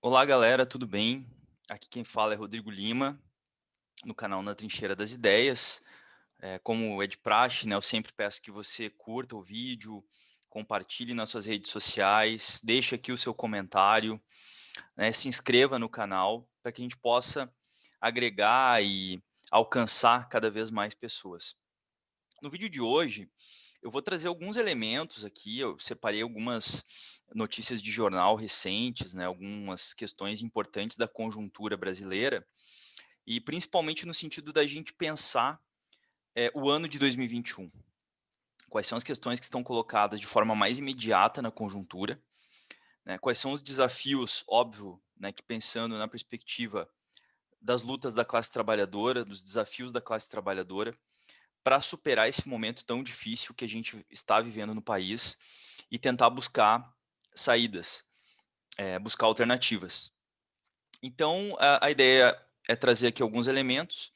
Olá, galera, tudo bem? Aqui quem fala é Rodrigo Lima, no canal Na Trincheira das Ideias. Como é de praxe, né, eu sempre peço que você curta o vídeo, compartilhe nas suas redes sociais, deixe aqui o seu comentário, né, se inscreva no canal para que a gente possa agregar e alcançar cada vez mais pessoas. No vídeo de hoje, eu vou trazer alguns elementos aqui, eu separei algumas notícias de jornal recentes, né, algumas questões importantes da conjuntura brasileira, e principalmente no sentido da gente pensar o ano de 2021. Quais são as questões que estão colocadas de forma mais imediata na conjuntura, né, quais são os desafios, óbvio, né, que pensando na perspectiva das lutas da classe trabalhadora, dos desafios da classe trabalhadora, para superar esse momento tão difícil que a gente está vivendo no país e tentar buscar saídas, buscar alternativas. Então, a ideia é trazer aqui alguns elementos,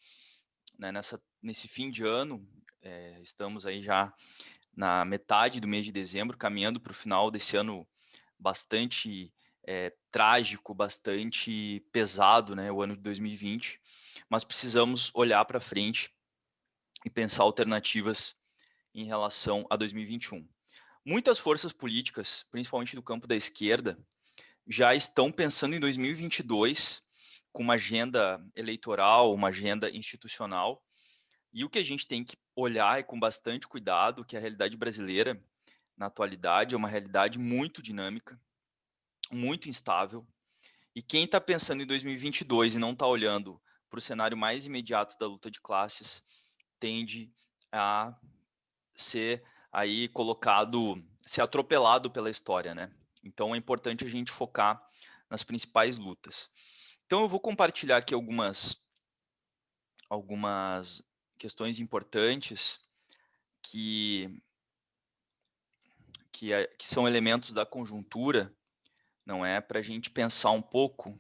né, nesse fim de ano, estamos aí já na metade do mês de dezembro, caminhando para o final desse ano bastante trágico, bastante pesado, né, o ano de 2020, mas precisamos olhar para frente e pensar alternativas em relação a 2021. Muitas forças políticas, principalmente do campo da esquerda, já estão pensando em 2022 com uma agenda eleitoral, uma agenda institucional. E o que a gente tem que olhar é com bastante cuidado que a realidade brasileira, na atualidade, é uma realidade muito dinâmica, muito instável. E quem está pensando em 2022 e não está olhando para o cenário mais imediato da luta de classes, tende a ser aí colocado, ser atropelado pela história, né? Então é importante a gente focar nas principais lutas. Então eu vou compartilhar aqui algumas questões importantes que que são elementos da conjuntura, não é, para a gente pensar um pouco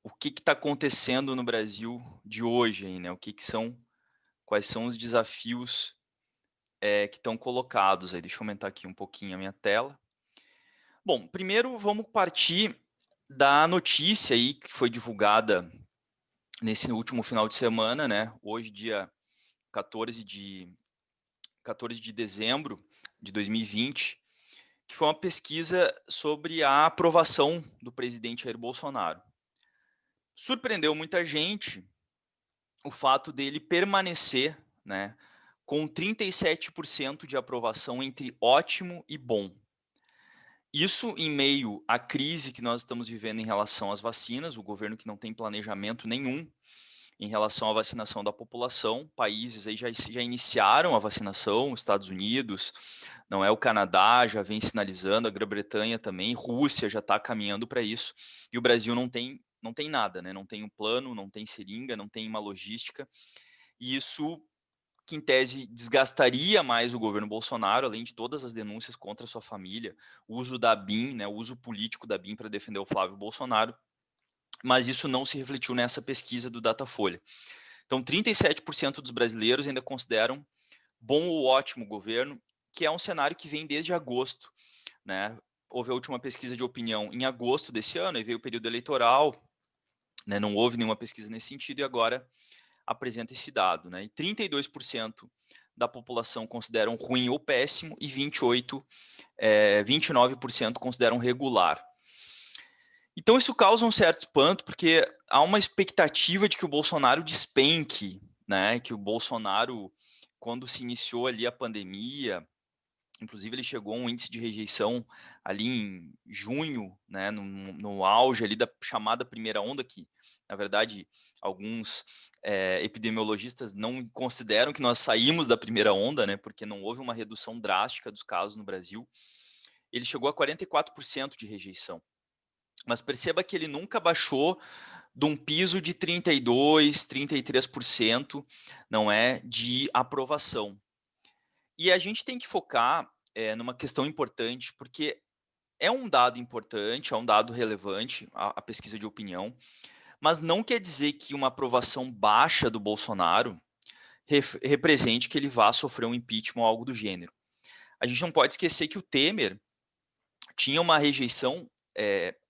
o que está acontecendo no Brasil de hoje, aí, né? Quais são os desafios que estão colocados aí. Deixa eu aumentar aqui um pouquinho a minha tela. Bom, primeiro vamos partir da notícia aí que foi divulgada nesse último final de semana, né? Hoje, dia 14 de dezembro de 2020, que foi uma pesquisa sobre a aprovação do presidente Jair Bolsonaro. Surpreendeu muita gente o fato dele permanecer, né, com 37% de aprovação entre ótimo e bom. Isso em meio à crise que nós estamos vivendo em relação às vacinas, o governo que não tem planejamento nenhum em relação à vacinação da população. Países aí já iniciaram a vacinação, Estados Unidos, não é, o Canadá já vem sinalizando, a Grã-Bretanha também, Rússia já está caminhando para isso, e o Brasil não tem nada, né? Não tem um plano, não tem seringa, não tem uma logística, e isso que em tese desgastaria mais o governo Bolsonaro, além de todas as denúncias contra a sua família, o uso da BIM, né, o uso político da BIM para defender o Flávio Bolsonaro, mas isso não se refletiu nessa pesquisa do Datafolha. Então, 37% dos brasileiros ainda consideram bom ou ótimo o governo, que é um cenário que vem desde agosto, né? Houve a última pesquisa de opinião em agosto desse ano, e veio o período eleitoral, né? Não houve nenhuma pesquisa nesse sentido, e agora apresenta esse dado, né? E 32% da população consideram ruim ou péssimo, e 29% consideram regular. Então isso causa um certo espanto, porque há uma expectativa de que o Bolsonaro despenque, né? Que o Bolsonaro, quando se iniciou ali a pandemia, inclusive ele chegou a um índice de rejeição ali em junho, né? No auge ali da chamada primeira onda, que na verdade alguns epidemiologistas não consideram que nós saímos da primeira onda, né? Porque não houve uma redução drástica dos casos no Brasil. Ele chegou a 44% de rejeição. Mas perceba que ele nunca baixou de um piso de 32%, 33%, não é, de aprovação. E a gente tem que focar numa questão importante, porque é um dado importante, é um dado relevante, a pesquisa de opinião, mas não quer dizer que uma aprovação baixa do Bolsonaro represente que ele vá sofrer um impeachment ou algo do gênero. A gente não pode esquecer que o Temer tinha uma rejeição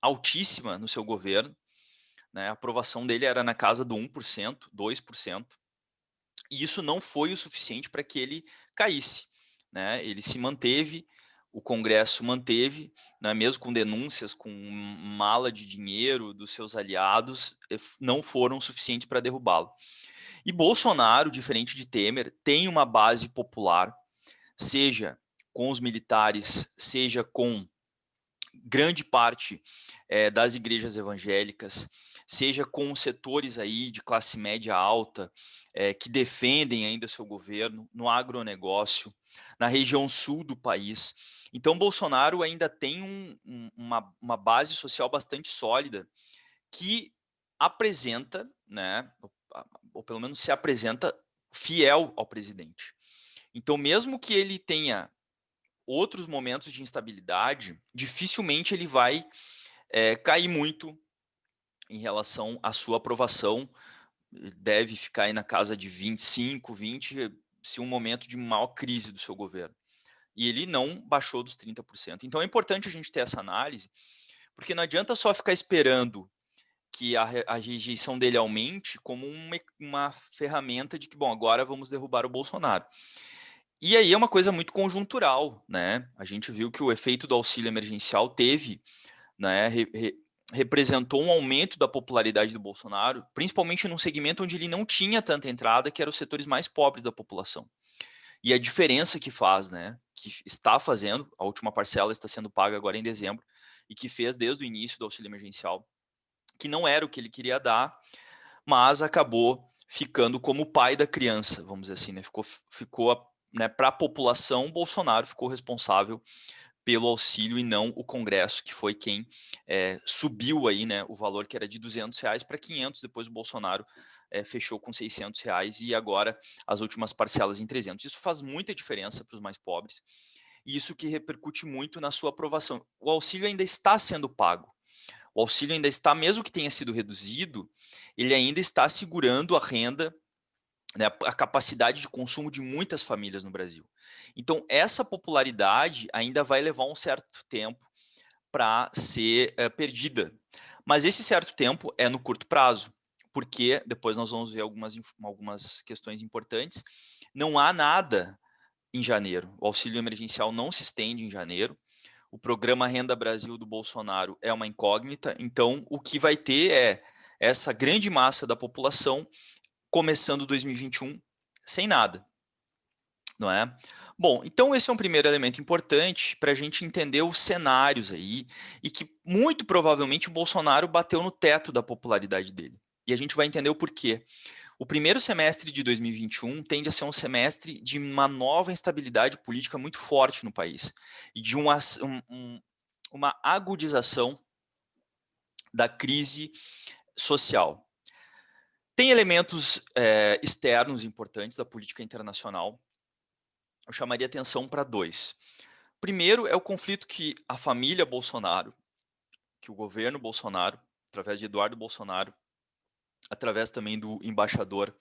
altíssima no seu governo, né? A aprovação dele era na casa do 1%, 2%, e isso não foi o suficiente para que ele caísse, né? Ele se manteve, o Congresso manteve, né, mesmo com denúncias, com mala de dinheiro dos seus aliados, não foram suficientes para derrubá-lo. E Bolsonaro, diferente de Temer, tem uma base popular, seja com os militares, seja com grande parte das igrejas evangélicas, seja com setores aí de classe média alta, que defendem ainda seu governo, no agronegócio, na região sul do país. Então, Bolsonaro ainda tem uma base social bastante sólida que apresenta, né, ou pelo menos se apresenta fiel ao presidente. Então, mesmo que ele tenha outros momentos de instabilidade, dificilmente ele vai cair muito em relação à sua aprovação. Deve ficar aí na casa de 25, 20, se um momento de maior crise do seu governo. E ele não baixou dos 30%. Então é importante a gente ter essa análise, porque não adianta só ficar esperando que a rejeição dele aumente como uma ferramenta de que, bom, agora vamos derrubar o Bolsonaro. E aí é uma coisa muito conjuntural, né? A gente viu que o efeito do auxílio emergencial teve, né, representou um aumento da popularidade do Bolsonaro, principalmente num segmento onde ele não tinha tanta entrada, que eram os setores mais pobres da população. E a diferença que faz, né, que está fazendo, a última parcela está sendo paga agora em dezembro, e que fez desde o início do auxílio emergencial, que não era o que ele queria dar, mas acabou ficando como o pai da criança, vamos dizer assim, né? Ficou né, para a população, Bolsonaro ficou responsável pelo auxílio e não o Congresso, que foi quem subiu aí, né, o valor que era de R$ 200 para 500, depois o Bolsonaro fechou com R$ 600 e agora as últimas parcelas em 300. Isso faz muita diferença para os mais pobres e isso que repercute muito na sua aprovação. O auxílio ainda está sendo pago. O auxílio ainda está, mesmo que tenha sido reduzido, ele ainda está segurando a renda, né, a capacidade de consumo de muitas famílias no Brasil. Então, essa popularidade ainda vai levar um certo tempo para ser perdida. Mas esse certo tempo é no curto prazo, porque depois nós vamos ver algumas questões importantes. Não há nada em janeiro. O auxílio emergencial não se estende em janeiro. O programa Renda Brasil do Bolsonaro é uma incógnita. Então, o que vai ter é essa grande massa da população começando 2021 sem nada, não é? Bom, então esse é um primeiro elemento importante para a gente entender os cenários aí e que muito provavelmente o Bolsonaro bateu no teto da popularidade dele. E a gente vai entender o porquê. O primeiro semestre de 2021 tende a ser um semestre de uma nova instabilidade política muito forte no país e de uma agudização da crise social. Tem elementos externos importantes da política internacional. Eu chamaria atenção para dois. Primeiro é o conflito que a família Bolsonaro, que o governo Bolsonaro, através de Eduardo Bolsonaro, através também do embaixador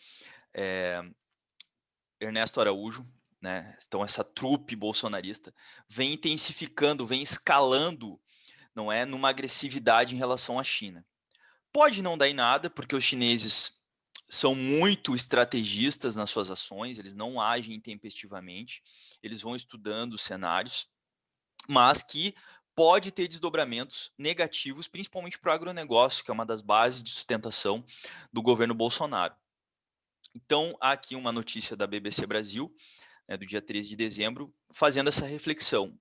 Ernesto Araújo, né, então essa trupe bolsonarista, vem intensificando, vem escalando, não é, numa agressividade em relação à China. Pode não dar em nada, porque os chineses são muito estrategistas nas suas ações, eles não agem intempestivamente, eles vão estudando os cenários, mas que pode ter desdobramentos negativos, principalmente para o agronegócio, que é uma das bases de sustentação do governo Bolsonaro. Então, há aqui uma notícia da BBC Brasil, né, do dia 13 de dezembro, fazendo essa reflexão.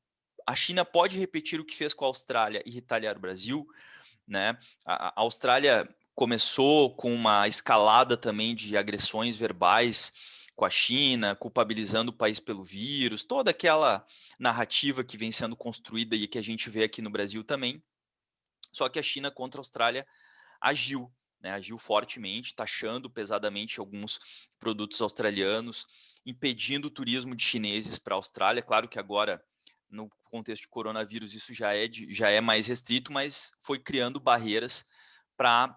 A China pode repetir o que fez com a Austrália e retaliar o Brasil? Né? A Austrália começou com uma escalada também de agressões verbais com a China, culpabilizando o país pelo vírus, toda aquela narrativa que vem sendo construída e que a gente vê aqui no Brasil também. Só que a China contra a Austrália agiu, né? Agiu fortemente, taxando pesadamente alguns produtos australianos, impedindo o turismo de chineses para a Austrália. Claro que agora, no contexto de coronavírus, isso já é mais restrito, mas foi criando barreiras para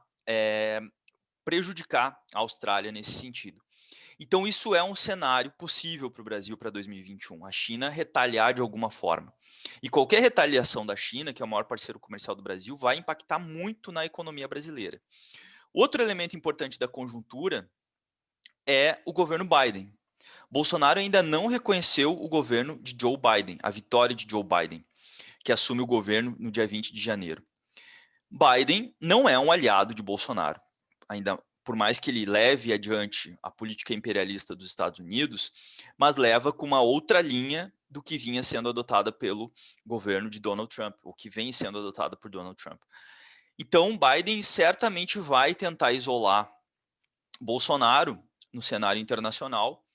prejudicar a Austrália nesse sentido. Então, isso é um cenário possível para o Brasil para 2021, a China retaliar de alguma forma. E qualquer retaliação da China, que é o maior parceiro comercial do Brasil, vai impactar muito na economia brasileira. Outro elemento importante da conjuntura é o governo Biden. Bolsonaro ainda não reconheceu o governo de Joe Biden, a vitória de Joe Biden, que assume o governo no dia 20 de janeiro. Biden não é um aliado de Bolsonaro. Ainda por mais que ele leve adiante a política imperialista dos Estados Unidos, mas leva com uma outra linha do que vinha sendo adotada pelo governo de Donald Trump, o que vem sendo adotada por Donald Trump. Então, Biden certamente vai tentar isolar Bolsonaro no cenário internacional,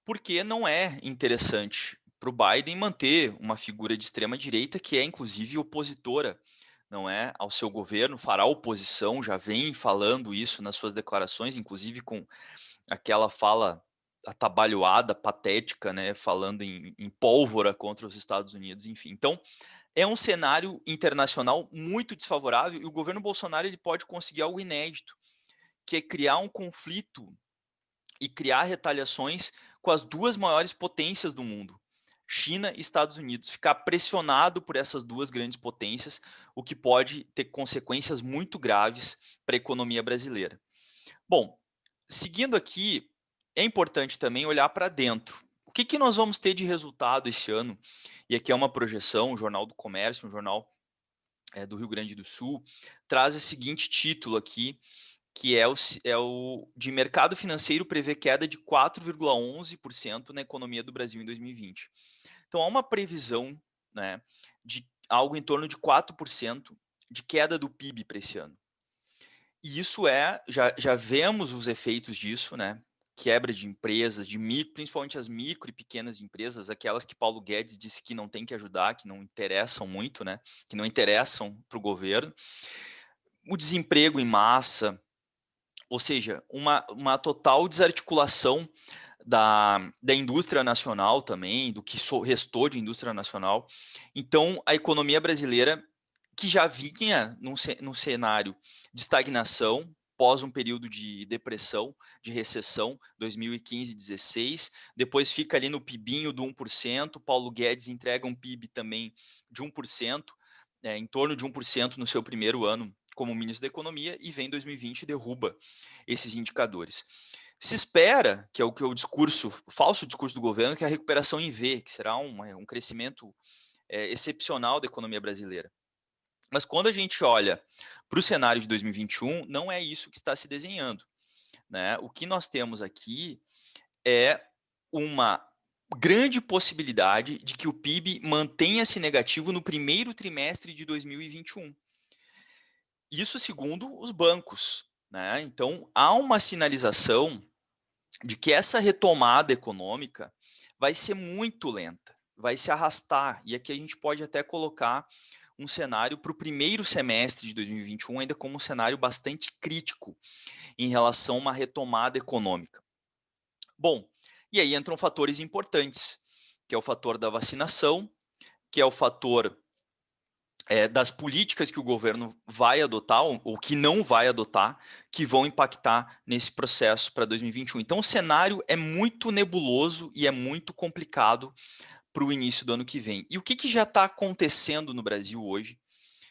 porque não é interessante para o Biden manter uma figura de extrema direita que é inclusive opositora, não é, ao seu governo, fará oposição, já vem falando isso nas suas declarações, inclusive com aquela fala atabalhoada, patética, né, falando em pólvora contra os Estados Unidos, enfim. Então, é um cenário internacional muito desfavorável e o governo Bolsonaro ele pode conseguir algo inédito, que é criar um conflito e criar retaliações com as duas maiores potências do mundo, China e Estados Unidos, ficar pressionado por essas duas grandes potências, o que pode ter consequências muito graves para a economia brasileira. Bom, seguindo aqui, é importante também olhar para dentro. O que nós vamos ter de resultado esse ano? E aqui é uma projeção, o Jornal do Comércio, um jornal do Rio Grande do Sul, traz o seguinte título aqui, que é o de mercado financeiro prevê queda de 4,11% na economia do Brasil em 2020. Então, há uma previsão, né, de algo em torno de 4% de queda do PIB para esse ano. E isso já vemos os efeitos disso, né? Quebra de empresas, principalmente as micro e pequenas empresas, aquelas que Paulo Guedes disse que não tem que ajudar, que não interessam muito, né? Que não interessam para o governo. O desemprego em massa, ou seja, uma total desarticulação da indústria nacional também, do que restou de indústria nacional. Então, a economia brasileira, que já vinha num cenário de estagnação, pós um período de depressão, de recessão, 2015 e 2016, depois fica ali no PIBinho do 1%, Paulo Guedes entrega um PIB também de 1%, em torno de 1% no seu primeiro ano como ministro da Economia, e vem 2020 e derruba esses indicadores. Se espera, que é o discurso, o falso discurso do governo, que é a recuperação em V, que será um crescimento excepcional da economia brasileira. Mas quando a gente olha para o cenário de 2021, não é isso que está se desenhando, né? O que nós temos aqui é uma grande possibilidade de que o PIB mantenha-se negativo no primeiro trimestre de 2021. Isso segundo os bancos, né? Então, há uma sinalização de que essa retomada econômica vai ser muito lenta, vai se arrastar, e aqui a gente pode até colocar um cenário para o primeiro semestre de 2021 ainda como um cenário bastante crítico em relação a uma retomada econômica. Bom, e aí entram fatores importantes, que é o fator da vacinação, que é o fator das políticas que o governo vai adotar ou que não vai adotar, que vão impactar nesse processo para 2021. Então, o cenário é muito nebuloso e é muito complicado para o início do ano que vem. E o que já está acontecendo no Brasil hoje,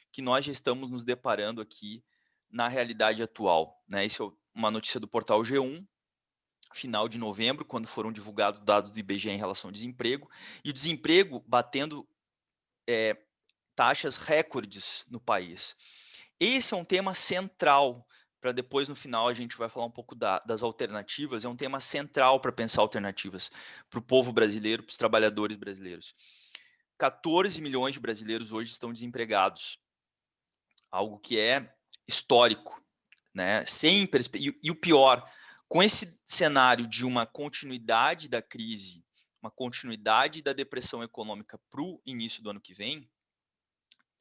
que nós já estamos nos deparando aqui na realidade atual, né? Isso é uma notícia do portal G1, final de novembro, quando foram divulgados dados do IBGE em relação ao desemprego, e o desemprego batendo taxas recordes no país. Esse é um tema central, para depois no final a gente vai falar um pouco das alternativas, é um tema central para pensar alternativas para o povo brasileiro, para os trabalhadores brasileiros. 14 milhões de brasileiros hoje estão desempregados, algo que é histórico, né? E o pior, com esse cenário de uma continuidade da crise, uma continuidade da depressão econômica para o início do ano que vem,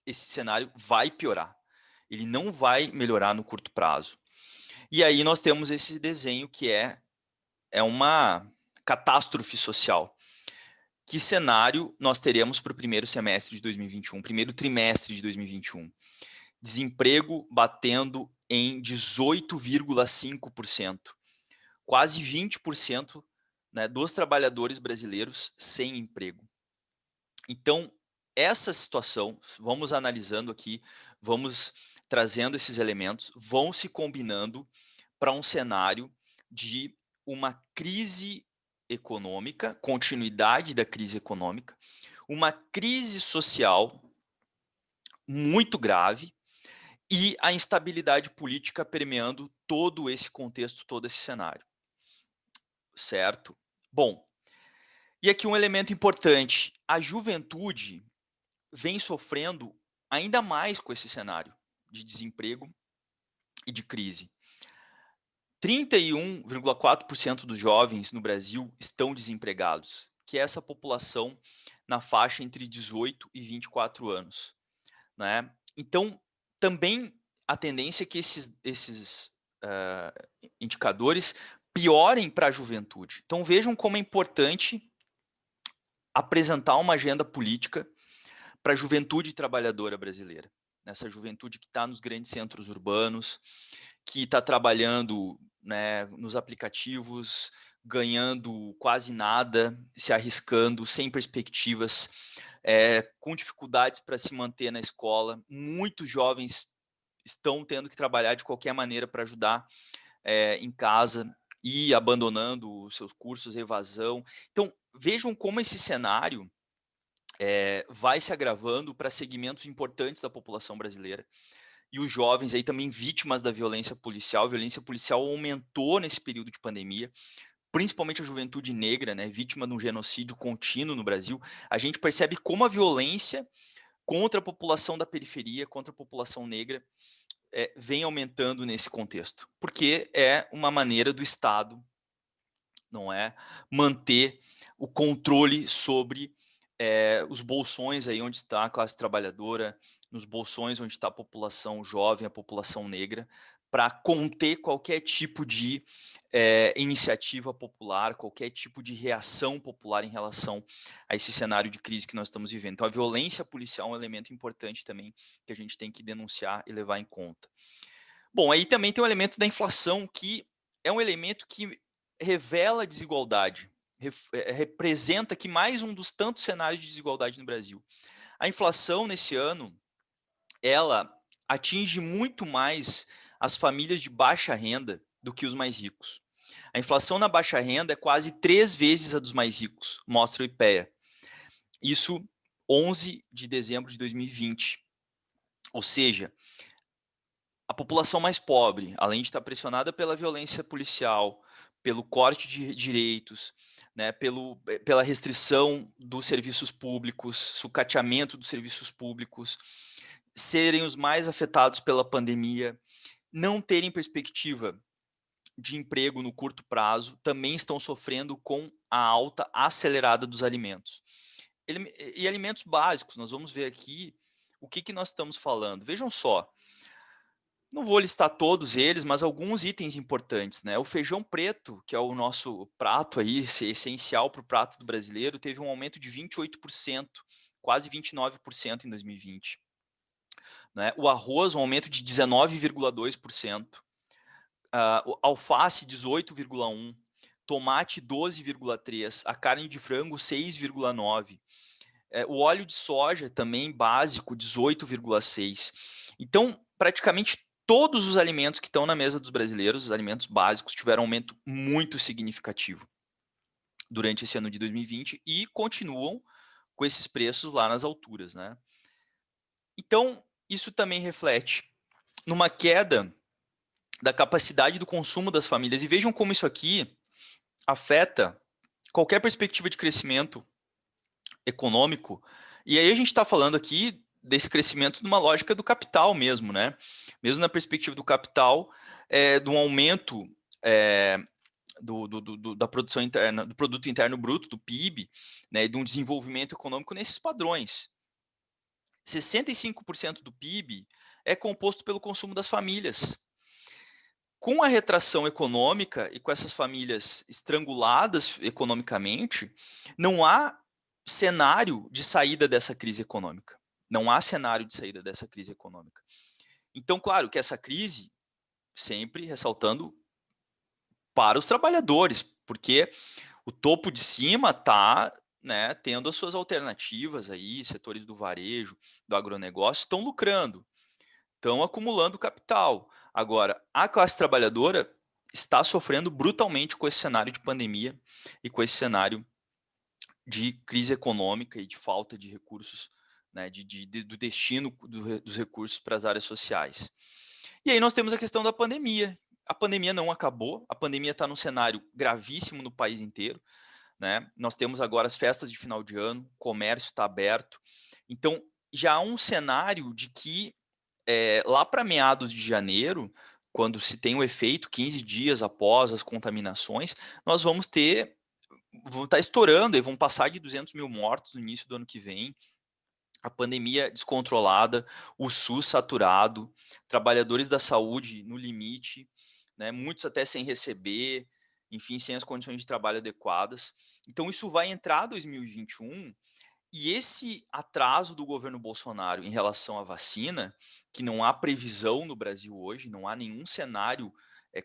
esse cenário vai piorar. Ele não vai melhorar no curto prazo. E aí nós temos esse desenho que é uma catástrofe social. Que cenário nós teremos para o primeiro semestre de 2021, primeiro trimestre de 2021? Desemprego batendo em 18,5%, quase 20%, né, dos trabalhadores brasileiros sem emprego. Então, essa situação, vamos analisando aqui, vamos trazendo esses elementos, vão se combinando para um cenário de uma crise econômica, continuidade da crise econômica, uma crise social muito grave e a instabilidade política permeando todo esse contexto, todo esse cenário, certo? Bom, e aqui um elemento importante, a juventude vem sofrendo ainda mais com esse cenário de desemprego e de crise. 31,4% dos jovens no Brasil estão desempregados, que é essa população na faixa entre 18 e 24 anos, né? Então, também a tendência é que esses indicadores piorem para a juventude. Então, vejam como é importante apresentar uma agenda política para a juventude trabalhadora brasileira, nessa juventude que está nos grandes centros urbanos, que está trabalhando, né, nos aplicativos, ganhando quase nada, se arriscando, sem perspectivas, com dificuldades para se manter na escola. Muitos jovens estão tendo que trabalhar de qualquer maneira para ajudar em casa e abandonando os seus cursos, evasão. Então, vejam como esse cenário vai se agravando para segmentos importantes da população brasileira. E os jovens aí também vítimas da violência policial. A violência policial aumentou nesse período de pandemia, principalmente a juventude negra, né, vítima de um genocídio contínuo no Brasil. A gente percebe como a violência contra a população da periferia, contra a população negra, vem aumentando nesse contexto, porque é uma maneira do Estado, não é, manter o controle sobre os bolsões aí onde está a classe trabalhadora, nos bolsões onde está a população jovem, a população negra, para conter qualquer tipo de iniciativa popular, qualquer tipo de reação popular em relação a esse cenário de crise que nós estamos vivendo. Então, a violência policial é um elemento importante também que a gente tem que denunciar e levar em conta. Bom, aí também tem o elemento da inflação, que é um elemento que revela a desigualdade, representa aqui mais um dos tantos cenários de desigualdade no Brasil. A inflação nesse ano, ela atinge muito mais as famílias de baixa renda do que os mais ricos. A inflação na baixa renda é quase 3 vezes a dos mais ricos, mostra o IPEA. Isso 11 de dezembro de 2020. Ou seja, a população mais pobre, além de estar pressionada pela violência policial, pelo corte de direitos, né, pela restrição dos serviços públicos, sucateamento dos serviços públicos, serem os mais afetados pela pandemia, não terem perspectiva de emprego no curto prazo, também estão sofrendo com a alta acelerada dos alimentos. E alimentos básicos, nós vamos ver aqui o que nós estamos falando. Vejam só, não vou listar todos eles, mas alguns itens importantes, né? O feijão preto, que é o nosso prato aí, essencial para o prato do brasileiro, teve um aumento de 28%, quase 29% em 2020. Né? O arroz, um aumento de 19,2%. O alface, 18,1%. Tomate, 12,3%. A carne de frango, 6,9%. O óleo de soja, também básico, 18,6%. Então, praticamente todos os alimentos que estão na mesa dos brasileiros, os alimentos básicos, tiveram um aumento muito significativo durante esse ano de 2020 e continuam com esses preços lá nas alturas, né? Então, isso também reflete numa queda da capacidade do consumo das famílias. E vejam como isso aqui afeta qualquer perspectiva de crescimento econômico. E aí a gente está falando aqui desse crescimento numa lógica do capital mesmo, né? Mesmo na perspectiva do capital, de um aumento da produção interna, do produto interno bruto, do PIB, né, e de um desenvolvimento econômico nesses padrões. 65% do PIB é composto pelo consumo das famílias. Com a retração econômica e com essas famílias estranguladas economicamente, não há cenário de saída dessa crise econômica. Não há cenário de saída dessa crise econômica. Então, claro que essa crise, sempre ressaltando, para os trabalhadores, porque o topo de cima está, né, tendo as suas alternativas aí, setores do varejo, do agronegócio estão lucrando, estão acumulando capital. Agora, a classe trabalhadora está sofrendo brutalmente com esse cenário de pandemia e com esse cenário de crise econômica e de falta de recursos, né, do destino dos recursos para as áreas sociais. E aí nós temos a questão da pandemia. A pandemia não acabou, a pandemia está num cenário gravíssimo no país inteiro, né? Nós temos agora as festas de final de ano, o comércio está aberto. Então, já há um cenário de que lá para meados de janeiro, quando se tem o efeito 15 dias após as contaminações, nós vão estar estourando e vão passar de 200 mil mortos no início do ano que vem, a pandemia descontrolada, o SUS saturado, trabalhadores da saúde no limite, né, muitos até sem receber, enfim, sem as condições de trabalho adequadas. Então, isso vai entrar 2021 e esse atraso do governo Bolsonaro em relação à vacina, que não há previsão no Brasil hoje, não há nenhum cenário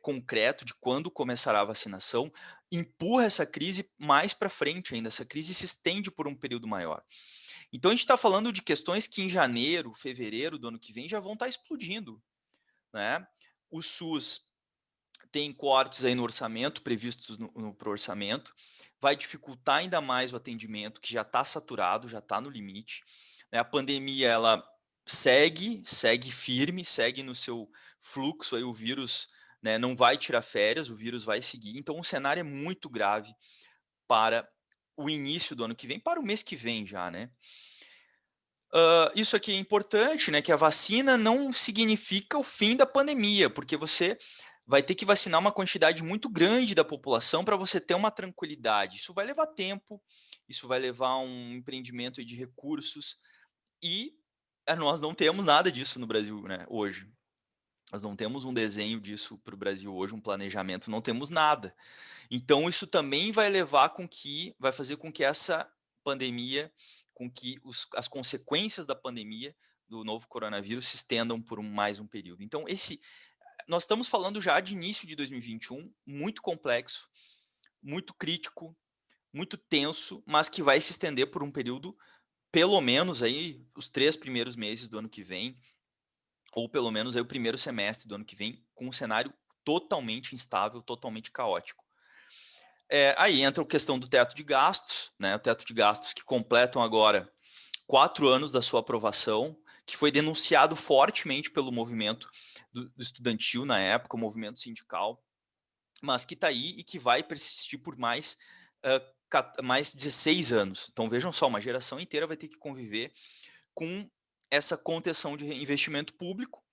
concreto de quando começará a vacinação, empurra essa crise mais para frente ainda. Essa crise se estende por um período maior. Então a gente está falando de questões que em janeiro, fevereiro do ano que vem já vão estar explodindo, né? O SUS tem cortes aí no orçamento, previstos pro orçamento, vai dificultar ainda mais o atendimento, que já está saturado, já está no limite, né? A pandemia, ela segue firme, segue no seu fluxo, aí o vírus, né, não vai tirar férias, o vírus vai seguir, então o cenário é muito grave para o início do ano que vem, para o mês que vem já, né? Isso aqui é importante, né, que a vacina não significa o fim da pandemia, porque você vai ter que vacinar uma quantidade muito grande da população para você ter uma tranquilidade. Isso vai levar tempo, isso vai levar um empreendimento aí de recursos e nós não temos nada disso no Brasil, né, hoje. Nós não temos um desenho disso para o Brasil hoje, um planejamento, não temos nada. Então isso também vai fazer com que essa pandemia, com que as consequências da pandemia do novo coronavírus se estendam por mais um período. Então nós estamos falando já de início de 2021, muito complexo, muito crítico, muito tenso, mas que vai se estender por um período, pelo menos aí os 3 primeiros meses do ano que vem, ou pelo menos aí o primeiro semestre do ano que vem, com um cenário totalmente instável, totalmente caótico. Aí entra a questão do teto de gastos, né? O teto de gastos que completam agora 4 anos da sua aprovação, que foi denunciado fortemente pelo movimento do estudantil na época, o movimento sindical, mas que está aí e que vai persistir por mais 16 anos. Então vejam só, uma geração inteira vai ter que conviver com essa contenção de investimento público,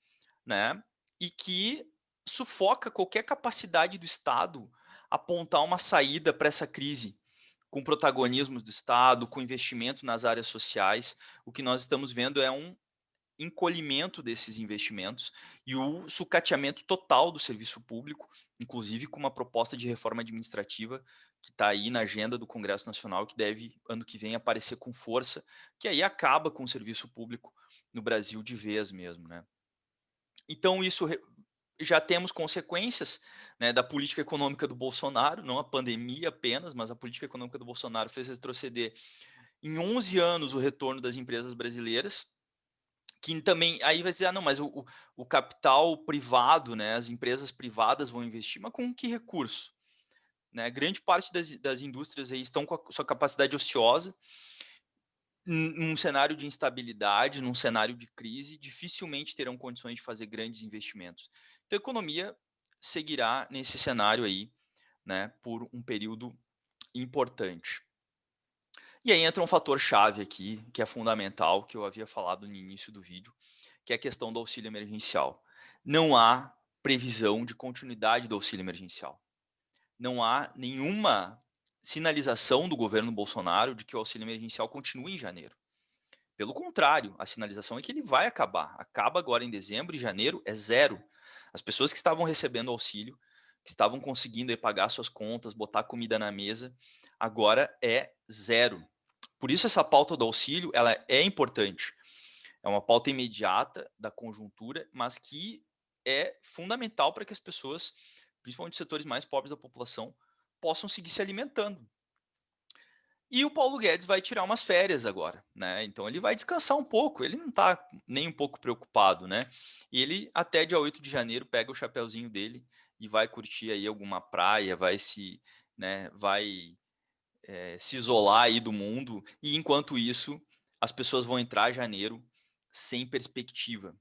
né? E que sufoca qualquer capacidade do Estado apontar uma saída para essa crise, com protagonismos do Estado, com investimento nas áreas sociais. O que nós estamos vendo é um encolhimento desses investimentos e o sucateamento total do serviço público, inclusive com uma proposta de reforma administrativa que está aí na agenda do Congresso Nacional, que deve, ano que vem, aparecer com força, que aí acaba com o serviço público no Brasil de vez mesmo, né? Então, já temos consequências, né, da política econômica do Bolsonaro, não a pandemia apenas, mas a política econômica do Bolsonaro fez retroceder em 11 anos o retorno das empresas brasileiras, que também, aí vai dizer, não, mas o capital privado, né, as empresas privadas vão investir, mas com que recurso? Né? Grande parte das indústrias aí estão com a sua capacidade ociosa, num cenário de instabilidade, num cenário de crise, dificilmente terão condições de fazer grandes investimentos. Então, a economia seguirá nesse cenário aí, né, por um período importante. E aí entra um fator chave aqui, que é fundamental, que eu havia falado no início do vídeo, que é a questão do auxílio emergencial. Não há previsão de continuidade do auxílio emergencial. Não há nenhuma sinalização do governo Bolsonaro de que o auxílio emergencial continue em janeiro. Pelo contrário, a sinalização é que ele vai acabar. Acaba agora em dezembro e janeiro é zero. As pessoas que estavam recebendo auxílio, que estavam conseguindo aí pagar suas contas, botar comida na mesa, agora é zero. Por isso essa pauta do auxílio, ela é importante. É uma pauta imediata da conjuntura, mas que é fundamental para que as pessoas principalmente os setores mais pobres da população, possam seguir se alimentando. E o Paulo Guedes vai tirar umas férias agora, né? Então ele vai descansar um pouco, ele não está nem um pouco preocupado, né? E ele até dia 8 de janeiro pega o chapeuzinho dele e vai curtir aí alguma praia, vai se, né, vai se isolar aí do mundo, e enquanto isso, as pessoas vão entrar em janeiro sem perspectiva.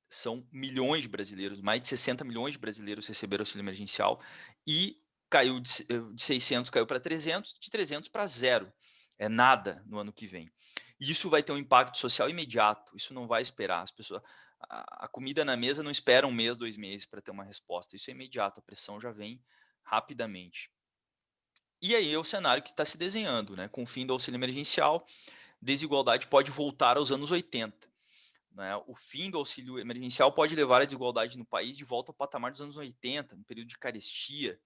São milhões de brasileiros, mais de 60 milhões de brasileiros receberam auxílio emergencial e caiu de 600, caiu para 300, de 300 para zero. É nada no ano que vem. E isso vai ter um impacto social imediato, isso não vai esperar. As pessoas, a comida na mesa não espera um mês, 2 meses para ter uma resposta. Isso é imediato, a pressão já vem rapidamente. E aí é o cenário que está se desenhando, né? Com o fim do auxílio emergencial, desigualdade pode voltar aos anos 80. Né? O fim do auxílio emergencial pode levar a desigualdade no país de volta ao patamar dos anos 80, no período de carestia.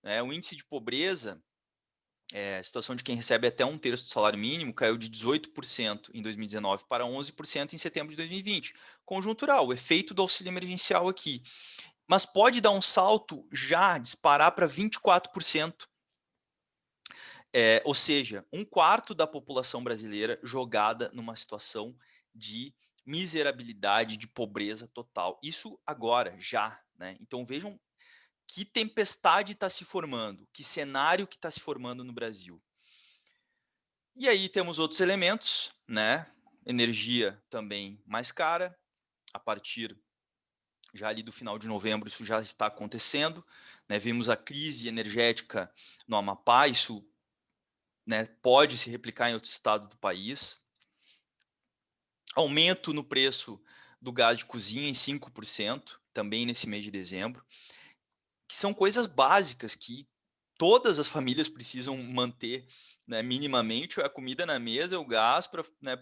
Né? O índice de pobreza, a situação de quem recebe até um terço do salário mínimo, caiu de 18% em 2019 para 11% em setembro de 2020. Conjuntural, o efeito do auxílio emergencial aqui. Mas pode dar um salto já, disparar para 24%. Ou seja, um quarto da população brasileira jogada numa situação de miserabilidade, de pobreza total. Isso agora, já. Né? Então vejam que tempestade está se formando, que cenário que está se formando no Brasil. E aí temos outros elementos, né? Energia também mais cara, a partir já ali do final de novembro isso já está acontecendo. Né? Vimos a crise energética no Amapá, isso, né, pode se replicar em outros estados do país. Aumento no preço do gás de cozinha em 5%, também nesse mês de dezembro, que são coisas básicas que todas as famílias precisam manter, né, minimamente, a comida na mesa, o gás para, né,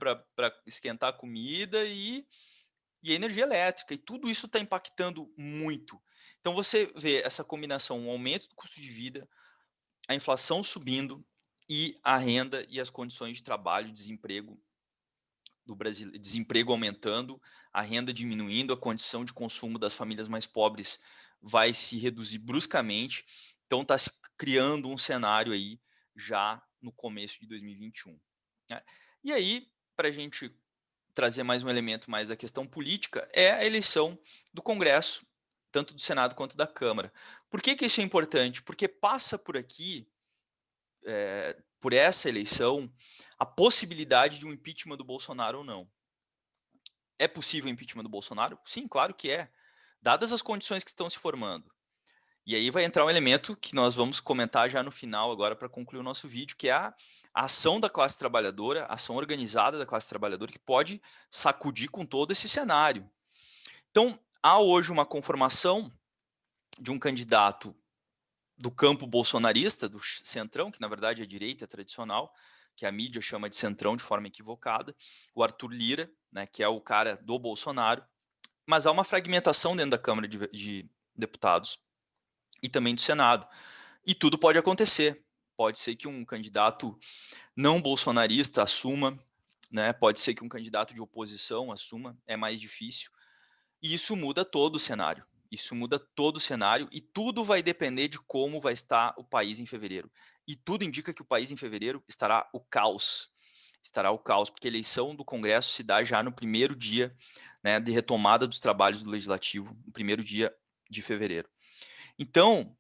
esquentar a comida e a energia elétrica, e tudo isso está impactando muito. Então você vê essa combinação, o aumento do custo de vida, a inflação subindo e a renda e as condições de trabalho, desemprego do Brasil, desemprego aumentando, a renda diminuindo, a condição de consumo das famílias mais pobres vai se reduzir bruscamente. Então está se criando um cenário aí já no começo de 2021. Né? E aí, para a gente trazer mais um elemento mais da questão política, é a eleição do Congresso, tanto do Senado quanto da Câmara. Por que, que isso é importante? Porque passa por aqui, por essa eleição, a possibilidade de um impeachment do Bolsonaro ou não. É possível o impeachment do Bolsonaro? Sim, claro que é, dadas as condições que estão se formando. E aí vai entrar um elemento que nós vamos comentar já no final, agora para concluir o nosso vídeo, que é a ação da classe trabalhadora, a ação organizada da classe trabalhadora, que pode sacudir com todo esse cenário. Então, há hoje uma conformação de um candidato do campo bolsonarista, do centrão, que na verdade é a direita tradicional, que a mídia chama de centrão de forma equivocada, o Arthur Lira, né, que é o cara do Bolsonaro, mas há uma fragmentação dentro da Câmara de Deputados e também do Senado. E tudo pode acontecer. Pode ser que um candidato não bolsonarista assuma, né? Pode ser que um candidato de oposição assuma, é mais difícil. E isso muda todo o cenário. Isso muda todo o cenário e tudo vai depender de como vai estar o país em fevereiro. E tudo indica que o país em fevereiro estará o caos. Estará o caos, porque a eleição do Congresso se dá já no primeiro dia, né, de retomada dos trabalhos do Legislativo, no primeiro dia de fevereiro. Então,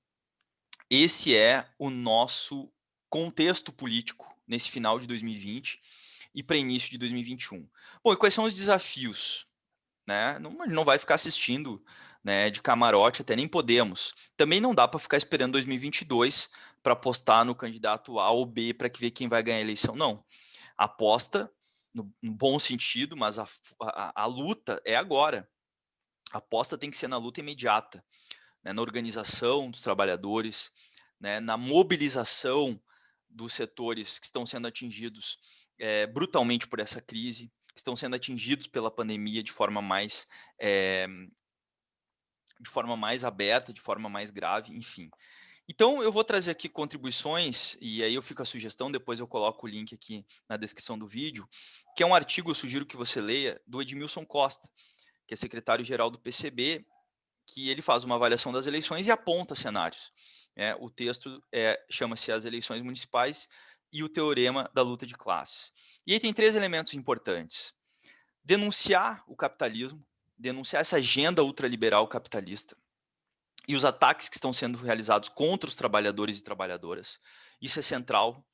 esse é o nosso contexto político nesse final de 2020 e para início de 2021. Bom, e quais são os desafios? Né? Não vai ficar assistindo, né, de camarote, até nem podemos. Também não dá para ficar esperando 2022 para apostar no candidato A ou B para ver quem vai ganhar a eleição. Não. Aposta no bom sentido, mas a luta é agora. A aposta tem que ser na luta imediata, né, na organização dos trabalhadores, né, na mobilização dos setores que estão sendo atingidos brutalmente por essa crise, que estão sendo atingidos pela pandemia de forma mais aberta, de forma mais grave, enfim. Então, eu vou trazer aqui contribuições, e aí eu fico a sugestão, depois eu coloco o link aqui na descrição do vídeo, que é um artigo, eu sugiro que você leia, do Edmilson Costa, que é secretário-geral do PCB, que ele faz uma avaliação das eleições e aponta cenários. O texto chama-se As Eleições Municipais e o Teorema da Luta de Classes. E aí tem 3 elementos importantes. Denunciar o capitalismo, denunciar essa agenda ultraliberal capitalista e os ataques que estão sendo realizados contra os trabalhadores e trabalhadoras. Isso é central,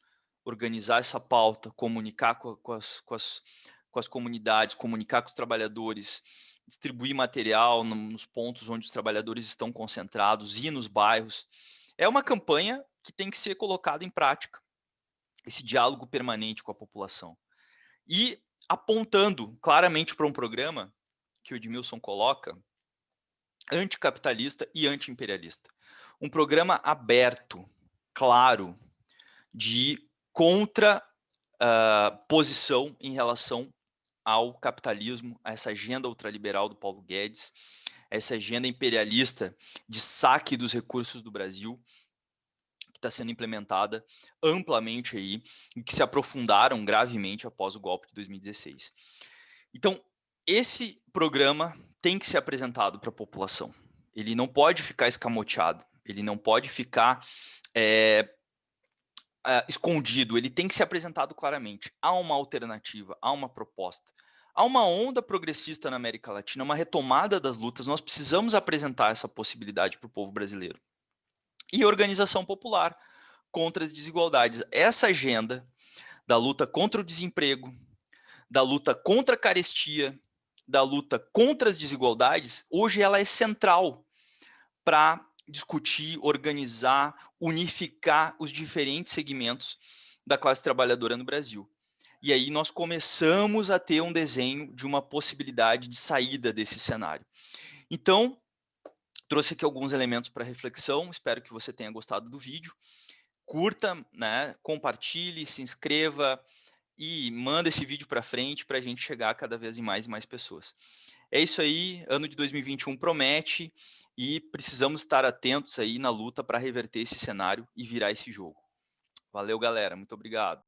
organizar essa pauta, comunicar com as comunidades, comunicar com os trabalhadores, distribuir material nos pontos onde os trabalhadores estão concentrados, ir nos bairros. É uma campanha que tem que ser colocada em prática, esse diálogo permanente com a população. E apontando claramente para um programa que o Edmilson coloca, anticapitalista e antiimperialista. Um programa aberto, claro, de posição em relação ao capitalismo, a essa agenda ultraliberal do Paulo Guedes, essa agenda imperialista de saque dos recursos do Brasil, que está sendo implementada amplamente aí, e que se aprofundaram gravemente após o golpe de 2016. Então, esse programa tem que ser apresentado para a população. Ele não pode ficar escamoteado, ele não pode ficar escondido, ele tem que ser apresentado claramente. Há uma alternativa, há uma proposta. Há uma onda progressista na América Latina, uma retomada das lutas, nós precisamos apresentar essa possibilidade para o povo brasileiro. E organização popular contra as desigualdades. Essa agenda da luta contra o desemprego, da luta contra a carestia, da luta contra as desigualdades, hoje ela é central para discutir, organizar, unificar os diferentes segmentos da classe trabalhadora no Brasil. E aí nós começamos a ter um desenho de uma possibilidade de saída desse cenário. Então, trouxe aqui alguns elementos para reflexão, espero que você tenha gostado do vídeo. Curta, né, compartilhe, se inscreva e manda esse vídeo para frente para a gente chegar cada vez em mais e mais pessoas. É isso aí, ano de 2021 promete e precisamos estar atentos aí na luta para reverter esse cenário e virar esse jogo. Valeu, galera, muito obrigado.